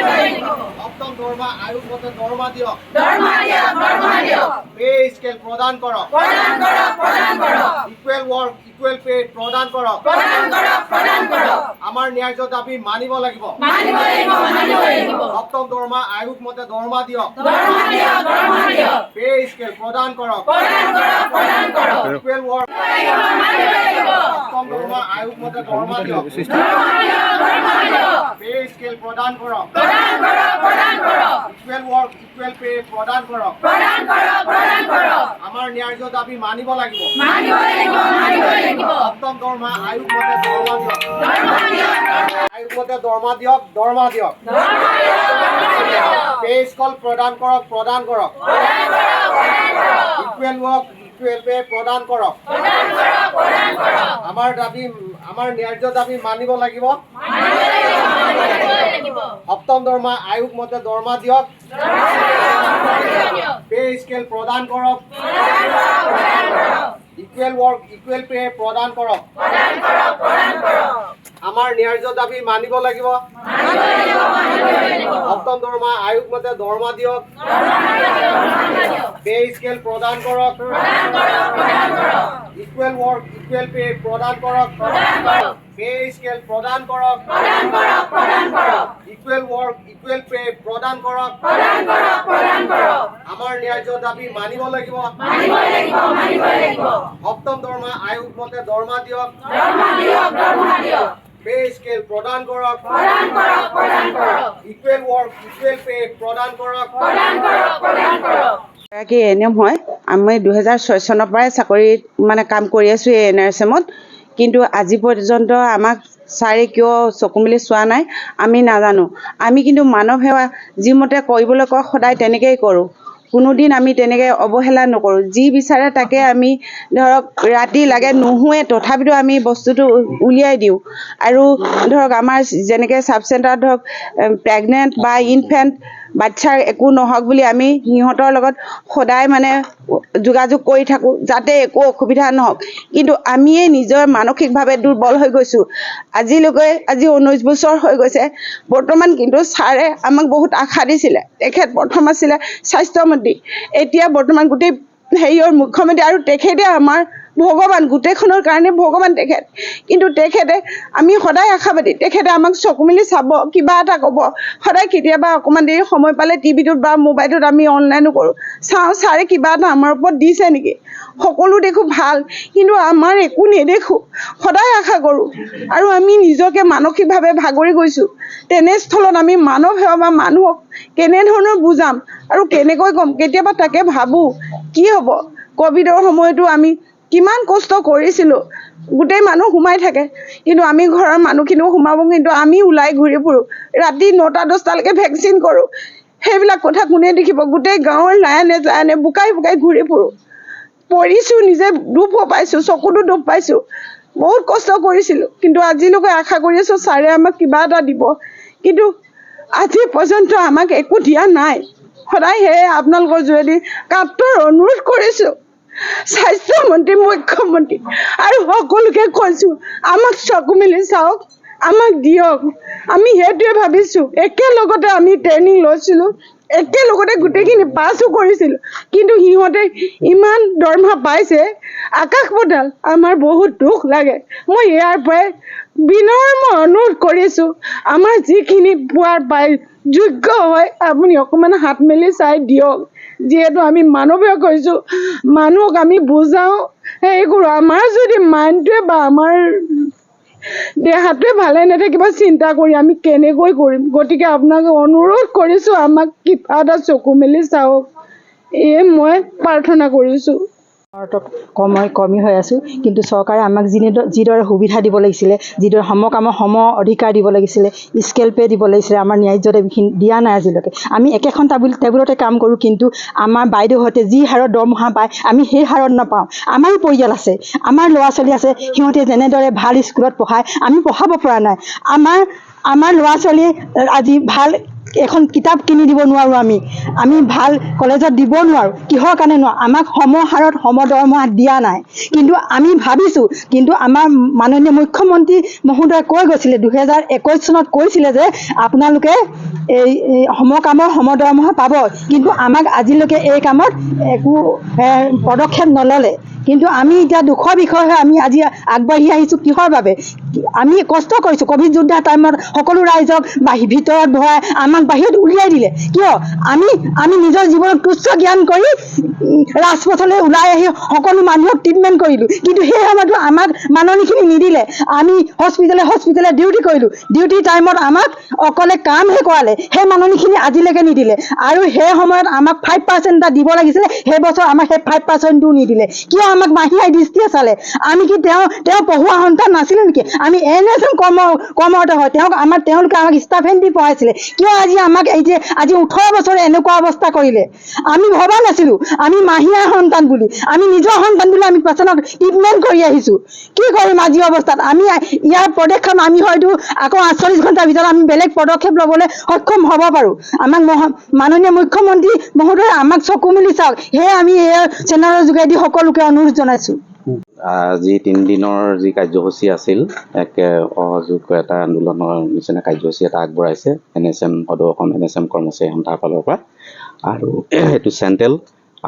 সপ্তম দৰমহা আয়োগ মতে দৰমহা দিয়ক। পে স্কেল প্ৰদান কৰক। ইকুৱেল ৱৰ্ক ইকুৱেল পে প্ৰদান কৰক। আমাৰ ন্যায্য দাবী মানিব লাগিব। সপ্তম দৰমহা আয়োগ মতে দৰমহা দিয়ক। পে স্কেল প্ৰদান কৰক। ইকুৱেল ৱৰ্ক সপ্তম দৰমহা আয়োগ মতে দৰমহা দিয়ক। পে স্কেল প্ৰদান কৰক। ইকুৱেল ৱৰ্ক ইকুৱেল পে প্ৰদান কৰক। আমাৰ ন্যায্য দাবী মানিব লাগিব। সপ্তম দৰমহা আয়োগ মতে দৰমহা দিয়ক। আয়োগ মতে দৰমহা দিয়ক। পে স্কেল প্ৰদান কৰক। ইকুৱেল ৱৰ্ক ইকুৱেল পে প্ৰদান কৰক। আমাৰ ন্যায্য দাবী মানিব লাগিব। সপ্তম দৰমহা আয়োগ মতে দৰমহা দিয়ক। পে স্কেল প্ৰদান কৰক। ইকুৱেল ৱৰ্ক ইকুৱেল পে প্ৰদান কৰক। আমাৰ ন্যায্য দাবী মানিব লাগিব। সপ্তম দৰমহা আয়োগ মতে দৰমহা দিয়ক। পে স্কেল প্ৰদান কৰক। ইকুৱেল ৱৰ্ক ইকুৱেল পে প্ৰদান কৰক। পে স্কেল প্ৰদান কৰক। ইকুৱেল ৱৰ্ক ইকুৱেল পে প্ৰদান কৰক। আমাৰ ন্যায্য দাবী মানিব লাগিব। সপ্তম দৰমহা আয়োগ মতে দৰমহা দিয়ক। পে স্কেল প্ৰদান কৰক। ইকুৱেল ৱৰ্ক ইকুৱেল পে প্ৰদান কৰক। এগৰাকী এএনএম হয়। আমি 2006 চনৰ পৰাই চাকৰিত কাম কৰি আছোঁ এই NRSMত। কিন্তু আজি পৰ্যন্ত আমাক ছাৰে কিয় চকু মেলি চোৱা নাই আমি নাজানো। আমি কিন্তু মানৱ সেৱা যিমতে কৰিবলৈ কয় সদায় তেনেকেই কৰোঁ। কোনোদিন আমি তেনেকৈ অৱহেলা নকৰোঁ। যি বিচাৰে তাকে আমি ধৰক ৰাতি লাগে নুশুৱে তথাপিতো আমি বস্তুটো উলিয়াই দিওঁ। আৰু ধৰক আমাৰ যেনেকৈ চাব চেণ্টাৰত ধৰক প্ৰেগনেণ্ট বা ইনফেণ্ট বাচ্ছাৰ একো নহওক বুলি আমি সিহঁতৰ লগত সদায় যোগাযোগ কৰি থাকোঁ যাতে একো অসুবিধা নহওক। কিন্তু আমিয়ে নিজৰ মানসিকভাৱে দুৰ্বল হৈ গৈছোঁ। আজি 19 বছৰ হৈ গৈছে। বৰ্তমান কিন্তু ছাৰে আমাক বহুত আশা দিছিলে। তেখেত প্ৰথম আছিলে স্বাস্থ্যমন্ত্ৰী, এতিয়া বৰ্তমান গোটেই মুখ্যমন্ত্ৰী, আৰু তেখেতে আমাৰ ভগৱান, গোটেইখনৰ কাৰণে ভগৱান তেখেত। কিন্তু তেখেতে আমি সদায় আশাবাদী তেখেতে আমাক চকু মেলি চাব, কিবা এটা ক'ব। সদায় কেতিয়াবা অকণমান দেৰি সময় পালে টিভিটোত বা মোবাইলটোত আমি অনলাইনো কৰোঁ, চাওঁ ছাৰে কিবা এটা আমাৰ ওপৰত দিছে নেকি। সকলো দেখোঁ ভাল, কিন্তু আমাৰ একো নেদেখোঁ। সদায় আশা কৰোঁ আৰু আমি নিজকে মানসিকভাৱে ভাগৰি গৈছোঁ। তেনেস্থলত আমি মানৱ সেৱা বা মানুহক কেনেধৰণৰ বুজাম আৰু কেনেকৈ ক'ম কেতিয়াবা তাকে ভাবোঁ। কি হ'ব, ক'ভিডৰ সময়তো আমি কিমান কষ্ট কৰিছিলোঁ। গোটেই মানুহ সোমাই থাকে কিন্তু আমি ঘৰৰ মানুহখিনিও সোমাব, কিন্তু আমি ওলাই ঘূৰি ফুৰোঁ। ৰাতি 9টা-10টালৈকে ভেকচিন কৰোঁ। সেইবিলাক কথা কোনে দেখিব। গোটেই গাঁৱৰ লাইনে বোকাই ঘূৰি ফুৰোঁ। পৰিছোঁ, নিজে দুখ পাইছোঁ, চকুতো দুখ পাইছোঁ। বহুত কষ্ট কৰিছিলোঁ, কিন্তু আজিলৈকে আশা কৰি আছোঁ ছাৰে আমাক কিবা এটা দিব। কিন্তু আজি পৰ্যন্ত আমাক একো দিয়া নাই। সদায় সেয়ে আপোনালোকৰ যোগেদি কাতৰ অনুৰোধ কৰিছোঁ স্বাস্থ্যমন্ত্ৰী, মুখ্যমন্ত্ৰী আৰু সকলোকে কৈছোঁ আমাক চকু মেলি চাওক, আমাক দিয়ক। আমি সেইটোৱে ভাবিছোঁ। একেলগতে আমি ট্ৰেইনিং লৈছিলোঁ, একেলগতে গোটেইখিনি পাছো কৰিছিলোঁ, কিন্তু সিহঁতে ইমান দৰমহা পাইছে আকাশ পাতাল। আমাৰ বহুত দুখ লাগে। মই ইয়াৰ পৰাই বিনম্ৰ অনুৰোধ কৰিছোঁ, আমাৰ যিখিনি পোৱাৰ পাই যোগ্য হয় আপুনি অকণমান হাত মেলি চাই দিয়ক। যিহেতু আমি মানৱীয় কৰিছোঁ, মানুহক আমি বুজাওঁ, হেৰি কৰোঁ। আমাৰ যদি মাইণ্ডটোৱে বা আমাৰ দেহাটোৱে ভালে নাথাকিব, চিন্তা কৰি আমি কেনেকৈ কৰিম। গতিকে আপোনাক অনুৰোধ কৰিছোঁ আমাক কিবা এটা চকু মেলি চাওক, এয়ে মই প্ৰাৰ্থনা কৰিছোঁ। কমি হৈ আছোঁ, কিন্তু চৰকাৰে আমাক যিদৰে সুবিধা দিব লাগিছিলে, যিদৰে সমকামৰ অধিকাৰ দিব লাগিছিলে, স্কেল পে দিব লাগিছিলে, আমাৰ ন্যায্য দাবীখিনি দিয়া নাই আজিলৈকে। আমি একেখন টেবুলতে কাম কৰোঁ, কিন্তু আমাৰ বাইদেউহঁতে যি হাৰত দৰমহা পায় আমি সেই হাৰত নাপাওঁ। আমাৰো পৰিয়াল আছে, আমাৰ ল'ৰা ছোৱালী আছে, সিহঁতে যেনেদৰে ভাল স্কুলত পঢ়ায় আমি পঢ়াব পৰা নাই। আমাৰ ল'ৰা ছোৱালীয়ে আজি ভাল এখন কিতাপ কিনি দিব নোৱাৰোঁ, আমি ভাল কলেজত দিব নোৱাৰোঁ। কিহৰ কাৰণে নোৱাৰোঁ? আমাক সমহাৰত সমদৰমহা দিয়া নাই। কিন্তু আমি ভাবিছোঁ, কিন্তু আমাৰ মাননীয় মুখ্যমন্ত্ৰী মহোদয়ে কৈ গৈছিলে 2021 চনত কৈছিলে যে আপোনালোকে এই সমকামৰ সমদৰমহা পাব, কিন্তু আমাক আজিলৈকে এই কামত একো পদক্ষেপ নল'লে। কিন্তু আমি এতিয়া দুখৰ বিষয় হৈ আমি আজি আগবাঢ়ি আহিছোঁ। কিহৰ বাবে? আমি কষ্ট কৰিছোঁ। ক'ভিড যোদ্ধা টাইমত সকলো ৰাইজক ভিতৰত ভৰাই আমাক বাহিৰত উলিয়াই দিলে। কিয়? আমি নিজৰ জীৱনত তুচ্ছ জ্ঞান কৰি ৰাজপথলৈ ওলাই আহি সকলো মানুহক ট্ৰিটমেণ্ট কৰিলোঁ, কিন্তু সেই সময়তো আমাক মাননিখিনি নিদিলে। আমি হস্পিটেলে ডিউটি কৰিলোঁ, ডিউটি টাইমত আমাক অকলে কামহে কৰালে, সেই মাননিখিনি আজিলৈকে নিদিলে। আৰু সেই সময়ত আমাক 5% এটা দিব লাগিছিলে, সেই বছৰ আমাক সেই 5%ও নিদিলে। কিয় আমাক মাহীয়াই দৃষ্টিয়ে চালে? আমি কি তেওঁ পঢ়ুৱা সন্তান নাছিলোঁ নেকি? আমি NSM কৰ্মৰত হয়, তেওঁলোকে আমাক ষ্টাইপেণ্ড দি পঢ়াইছিলে। কিয় আমাক আজি 18 বছৰে এনেকুৱা অৱস্থা কৰিলে? আমি ভবা নাছিলোঁ আমি মাহীয়াৰ সন্তান বুলি, আমি নিজৰ সন্তান বুলি আমি পেচেণ্টক ট্ৰিটমেণ্ট কৰি আহিছোঁ। কি কৰিম আজি অৱস্থাত? আমি ইয়াৰ পদক্ষেপ আমি হয়তো আকৌ 48 ঘণ্টাৰ ভিতৰত আমি বেলেগ পদক্ষেপ ল'বলৈ সক্ষম হ'ব পাৰোঁ। আমাক মাননীয় মুখ্যমন্ত্ৰী মহোদয়ে আমাক চকু মেলি চাওক, সেয়ে আমি এই চেনেলৰ যোগেদি সকলোকে অনুৰোধ জনাইছোঁ। আজি 3 দিনৰ যি কাৰ্যসূচী আছিল, এক অসহযোগ এটা আন্দোলনৰ নিচিনা কাৰ্যসূচী এটা আগবঢ়াইছে NSM সদৌ অসম NSM কৰ্মচাৰী সন্থাৰ ফালৰ পৰা। আৰু এইটো চেণ্ট্ৰেল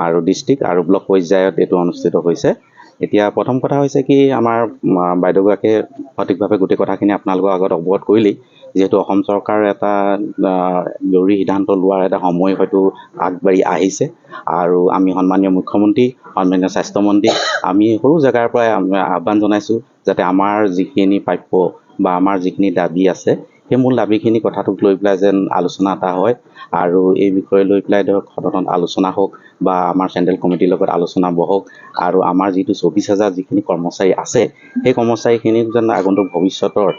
আৰু ডিষ্ট্ৰিক্ট আৰু ব্লক পৰ্যায়ত এইটো অনুষ্ঠিত হৈছে। এতিয়া প্ৰথম কথা হৈছে কি, আমাৰ বাইদেউগৰাকীয়ে সঠিকভাৱে গোটেই কথাখিনি আপোনালোকৰ আগত অৱগত কৰিলেই। যিহেতু অসম চৰকাৰৰ এটা জৰুৰী সিদ্ধান্ত লোৱাৰ এটা সময় হয়তো আগবাঢ়ি আহিছে, আৰু আমি সন্মানীয় মুখ্যমন্ত্ৰী, সন্মানীয় স্বাস্থ্যমন্ত্ৰী, আমি সৰু জেগাৰ পৰাই আহ্বান জনাইছোঁ যাতে আমাৰ যিখিনি প্ৰাপ্য বা আমাৰ যিখিনি দাবী আছে, সেই মূল দাবীখিনি কথাটোক লৈ পেলাই যেন আলোচনা এটা হয়, আৰু এই বিষয়ে লৈ পেলাই ধৰক সদনত আলোচনা হওক বা আমাৰ চেণ্ট্ৰেল কমিটিৰ লগত আলোচনা বহক, আৰু আমাৰ যিটো 24,000 যিখিনি কৰ্মচাৰী আছে, সেই কৰ্মচাৰীখিনিক যেন আগন্তুক ভৱিষ্যতৰ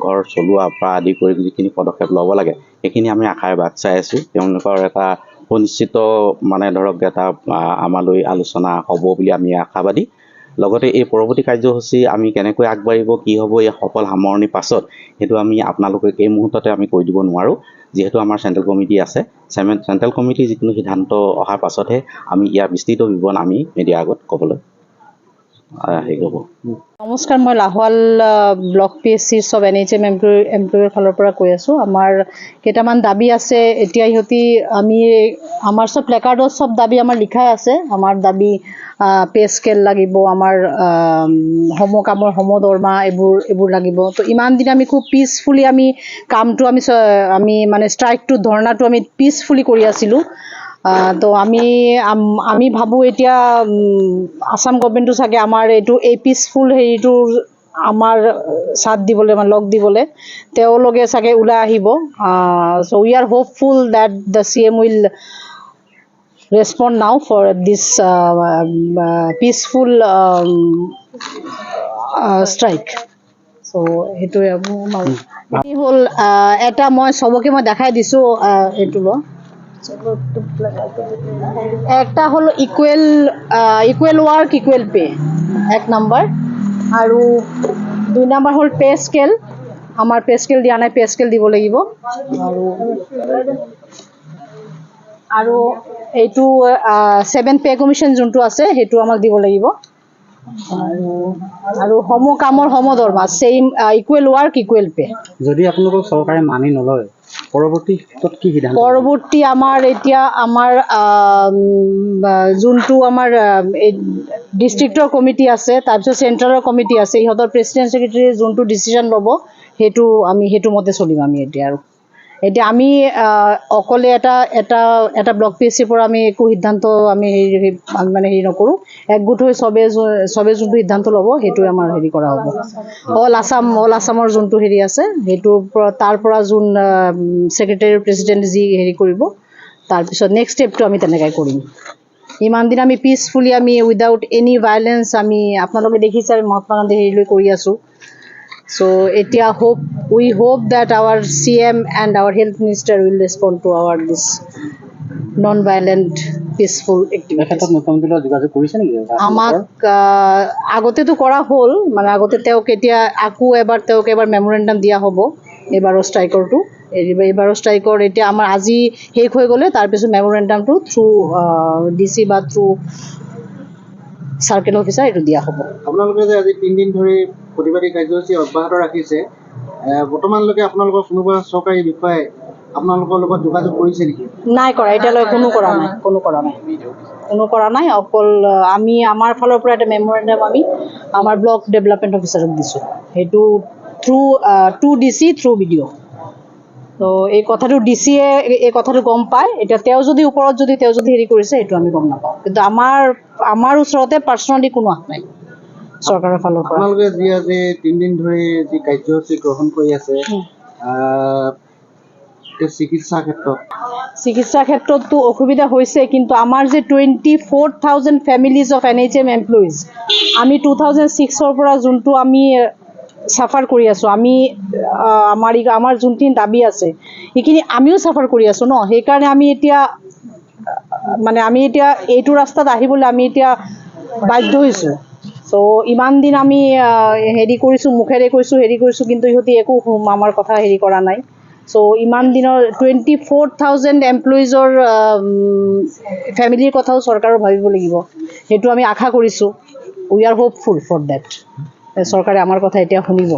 ঘৰ চলোৱা পৰা আদি কৰি যিখিনি পদক্ষেপ ল'ব লাগে, সেইখিনি আমি আশাৰে বাট চাই আছোঁ। তেওঁলোকৰ এটা সুনিশ্চিত ধৰক এটা আমালৈ আলোচনা হ'ব বুলি আমি আশাবাদী। লগতে এই পৰৱৰ্তী কাৰ্যসূচী আমি কেনেকৈ আগবাঢ়িব, কি হ'ব, এই সফল সামৰণিৰ পাছত সেইটো আমি আপোনালোকক এই মুহূৰ্ততে আমি কৈ দিব নোৱাৰোঁ, যিহেতু আমাৰ চেণ্ট্ৰেল কমিটি আছে। চেণ্ট্ৰেল কমিটিৰ যিকোনো সিদ্ধান্ত অহাৰ পাছতহে আমি ইয়াৰ বিস্তৃত বিৱৰণ আমি মিডিয়াৰ আগত ক'বলৈ হেৰি হ'ব। নমস্কাৰ, মই লাহোৱাল ব্লক PSCৰ চব NHM এমপ্লয়ৰ ফালৰ পৰা কৈ আছোঁ। আমাৰ কেইটামান দাবী আছে। এতিয়া আমাৰ চব প্লেকাৰ্ডত চব দাবী আমাৰ লিখাই আছে। আমাৰ দাবী পে স্কেল লাগিব, আমাৰ সমকামৰ সমদৰমহা এইবোৰ লাগিব। তো ইমান দিন আমি খুব পিচফুলি কামটো আমি ষ্ট্ৰাইকটো, ধৰ্ণাটো আমি পিচফুলি কৰি আছিলোঁ। তো আমি ভাবোঁ এতিয়া আসাম গভৰ্ণমেণ্টটো চাগে আমাৰ এই পিচফুল হেৰিটো আমাৰ সাথ দিবলৈ, লগ দিবলৈ তেওঁলোকে চাগে ওলাই আহিব। So' we are hopeful that the CM will respond now for this peaceful strike. So' সেইটোৱে হ'ল এটা মই চবকে দেখাই দিছোঁ। এইটো একটা হলো equal work equal pay, 1 number. আৰু 2 নম্বৰ হ'ল পে স্কেল। আমাৰ পে স্কেল দিয়া নাই, পে স্কেল দিব লাগিব। আৰু এইটো 7 পে কমিশ্যন যোনটো আছে সেইটো আমাক দিব লাগিব। আৰু সমকামৰ সমদৰমহা, same equal work equal pay. যদি আপোনালোকক চৰকাৰে মানি নলয়, পৰৱৰ্তী ক্ষেত্ৰত কি সিদ্ধান্ত? পৰৱৰ্তী এতিয়া আমাৰ যোনটো আমাৰ ডিষ্ট্ৰিক্টৰ কমিটি আছে, তাৰপিছত চেণ্ট্ৰেলৰ কমিটি আছে, ইহঁতৰ প্ৰেচিডেণ্ট ছেক্ৰেটাৰী যোনটো ডিচিশ্যন ল'ব সেইটো মতে চলিম আমি। এতিয়া আমি অকলে এটা ব্লক PSCৰ পৰা আমি একো সিদ্ধান্ত হেৰি নকৰোঁ। একগোট হৈ চবে যোনটো সিদ্ধান্ত ল'ব সেইটোৱে আমাৰ হেৰি কৰা হ'ব। অল আছামৰ যোনটো হেৰি আছে তাৰ পৰা যোন ছেক্ৰেটাৰী প্ৰেচিডেণ্ট যি হেৰি কৰিব, তাৰপিছত নেক্সট ষ্টেপটো আমি তেনেকৈ কৰিম। ইমান দিন আমি পিচফুলি উইদাউট এনি ভাইলেঞ্চ আপোনালোকে দেখিছে মহাত্মা গান্ধী হেৰিলৈ কৰি আছোঁ। চ' এতিয়া we hope that our CM and our health minister will respond to our this non-violent peaceful activities. যোগাযোগ কৰিছে নেকি? আমাক আগতেতো কৰা হ'ল, আগতে তেওঁক এবাৰ মেমৰেণ্ডাম দিয়া হ'ব এইবাৰৰ ষ্ট্ৰাইকৰটো। এইবাৰৰ ষ্ট্ৰাইকৰ এতিয়া আমাৰ আজি শেষ হৈ গ'লে তাৰপিছত মেমৰেণ্ডামটো থ্ৰু DC বা থ্ৰু চাৰ্কেল অফিচাৰ এইটো দিয়া হ'ব। আপোনালোকে যে আজি 3 দিন ধৰি প্ৰতিবাদী কাৰ্যসূচী অব্যাহত ৰাখিছে, বৰ্তমানলৈকে আপোনালোকৰ কোনোবা চৰকাৰী বিষয়াই আপোনালোকৰ লগত যোগাযোগ কৰিছে নেকি? নাই কৰা, এতিয়ালৈ কোনো কৰা নাই। অকল আমি আমাৰ ফালৰ পৰা এটা মেমৰেণ্ডাম আমি আমাৰ ব্লক ডেভেলপমেণ্ট অফিচাৰক দিছোঁ, সেইটো থ্ৰু 2DC থ্ৰু BDO। তো এই কথাটো DCয়ে এই কথাটো গম পায়। এতিয়া তেওঁ যদি ওপৰত যদি হেৰি কৰিছে সেইটো আমি গম নাপাওঁ, কিন্তু আমাৰ ওচৰতে পাৰ্চনেলি কোনো আহ নাই চৰকাৰৰ ফালৰ পৰা। আপোনালোকে যি আজি 3 দিন ধৰি যি কাৰ্যসূচী গ্ৰহণ কৰি আছে, চিকিৎসাৰ ক্ষেত্ৰততো অসুবিধা হৈছে, কিন্তু আমাৰ যে 24,000 ফেমিলিজ অফ NHM এমপ্লয়িজ, আমি 2006ৰ পৰা যোনটো আমি চাফাৰ কৰি আছোঁ, আমাৰ যোনখিনি দাবী আছে সেইখিনি আমিও চাফাৰ কৰি আছোঁ ন। সেইকাৰণে আমি এতিয়া এইটো ৰাস্তাত আহিবলৈ আমি এতিয়া বাধ্য হৈছোঁ। চ' ইমান দিন আমি হেৰি কৰিছোঁ, মুখেৰে কৈছোঁ, কিন্তু ইহঁতি একো আমাৰ কথা হেৰি কৰা নাই। চ' ইমান দিনৰ 24,000 এমপ্লয়িজৰ ফেমিলিৰ কথাও চৰকাৰৰ ভাবিব লাগিব, সেইটো আমি আশা কৰিছোঁ। We are hopeful for date. চৰকাৰে আমাৰ কথা এতিয়া শুনিব।